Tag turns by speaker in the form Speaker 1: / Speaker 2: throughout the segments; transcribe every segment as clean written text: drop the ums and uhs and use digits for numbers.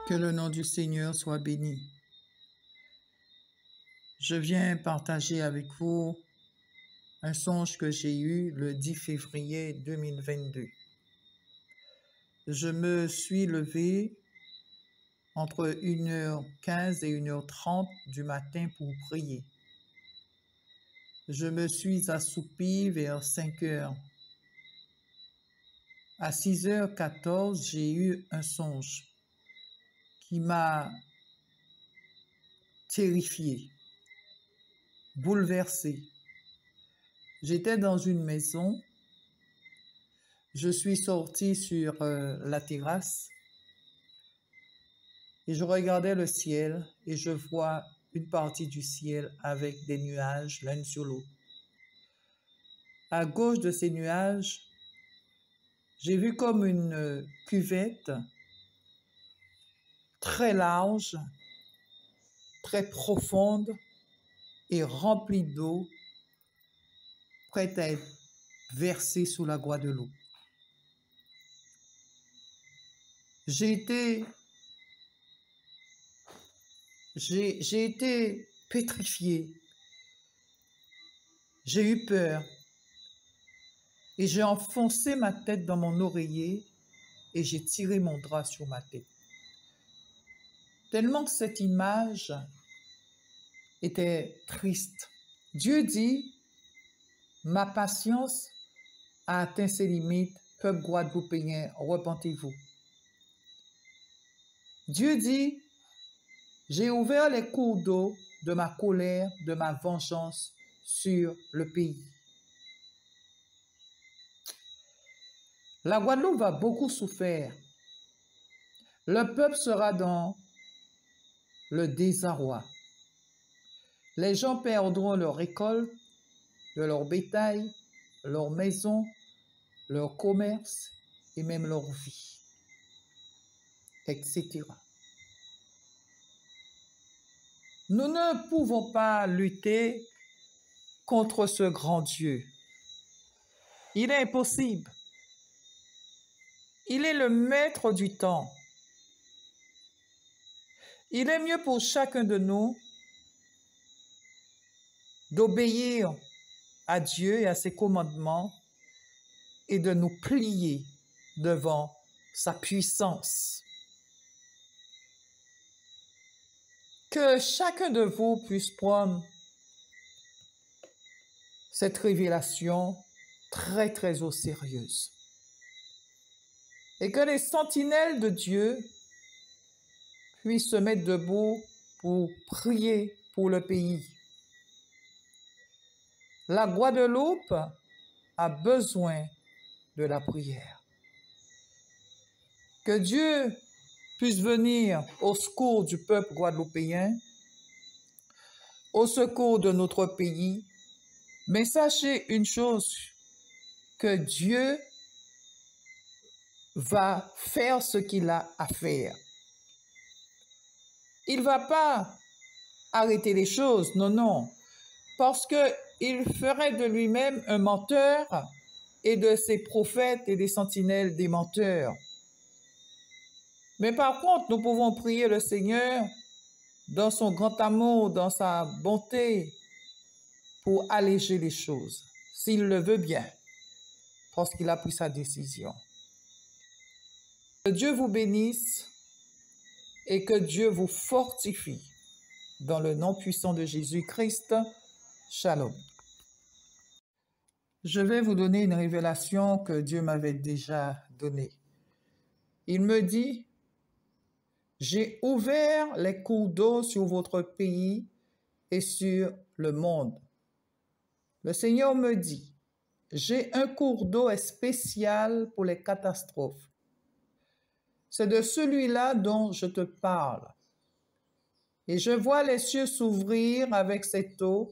Speaker 1: Que le nom du Seigneur soit béni. Je viens partager avec vous un songe que j'ai eu le 10 février 2022. Je me suis levé entre 1h15 et 1h30 du matin pour prier. Je me suis assoupi vers 5h. À 6h14, j'ai eu un songe qui m'a terrifié, bouleversé. J'étais dans une maison, je suis sorti sur la terrasse et je regardais le ciel et je vois une partie du ciel avec des nuages l'un sur l'autre. À gauche de ces nuages, j'ai vu comme une cuvette très large, très profonde et remplie d'eau, prête à être versée sous la Guadeloupe. J'ai été pétrifié. J'ai eu peur et j'ai enfoncé ma tête dans mon oreiller et j'ai tiré mon drap sur ma tête. Tellement que cette image était triste. Dieu dit, ma patience a atteint ses limites, peuple guadeloupéen, repentez-vous. Dieu dit, j'ai ouvert les cours d'eau de ma colère, de ma vengeance sur le pays. La Guadeloupe va beaucoup souffrir. Le peuple sera dans le désarroi. Les gens perdront leur récolte, de leur bétail, leur maison, leur commerce et même leur vie, etc. Nous ne pouvons pas lutter contre ce grand Dieu. Il est impossible. Il est le maître du temps. Il est mieux pour chacun de nous d'obéir à Dieu et à ses commandements et de nous plier devant sa puissance. Que chacun de vous puisse prendre cette révélation très, très au sérieux. Et que les sentinelles de Dieu puissent se mettre debout pour prier pour le pays. La Guadeloupe a besoin de la prière. Que Dieu puisse venir au secours du peuple guadeloupéen, au secours de notre pays. Mais sachez une chose, que Dieu va faire ce qu'il a à faire. Il ne va pas arrêter les choses, non, non, parce qu'il ferait de lui-même un menteur et de ses prophètes et des sentinelles des menteurs. Mais par contre, nous pouvons prier le Seigneur dans son grand amour, dans sa bonté, pour alléger les choses, s'il le veut bien, parce qu'il a pris sa décision. Que Dieu vous bénisse et que Dieu vous fortifie. Dans le nom puissant de Jésus-Christ, Shalom. Je vais vous donner une révélation que Dieu m'avait déjà donnée. Il me dit, j'ai ouvert les cours d'eau sur votre pays et sur le monde. Le Seigneur me dit, j'ai un cours d'eau spécial pour les catastrophes. C'est de celui-là dont je te parle. Et je vois les cieux s'ouvrir avec cette eau,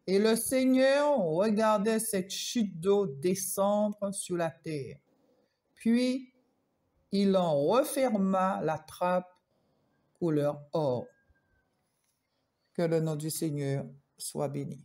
Speaker 1: et le Seigneur regardait cette chute d'eau descendre sur la terre. Puis, il en referma la trappe couleur or. Que le nom du Seigneur soit béni.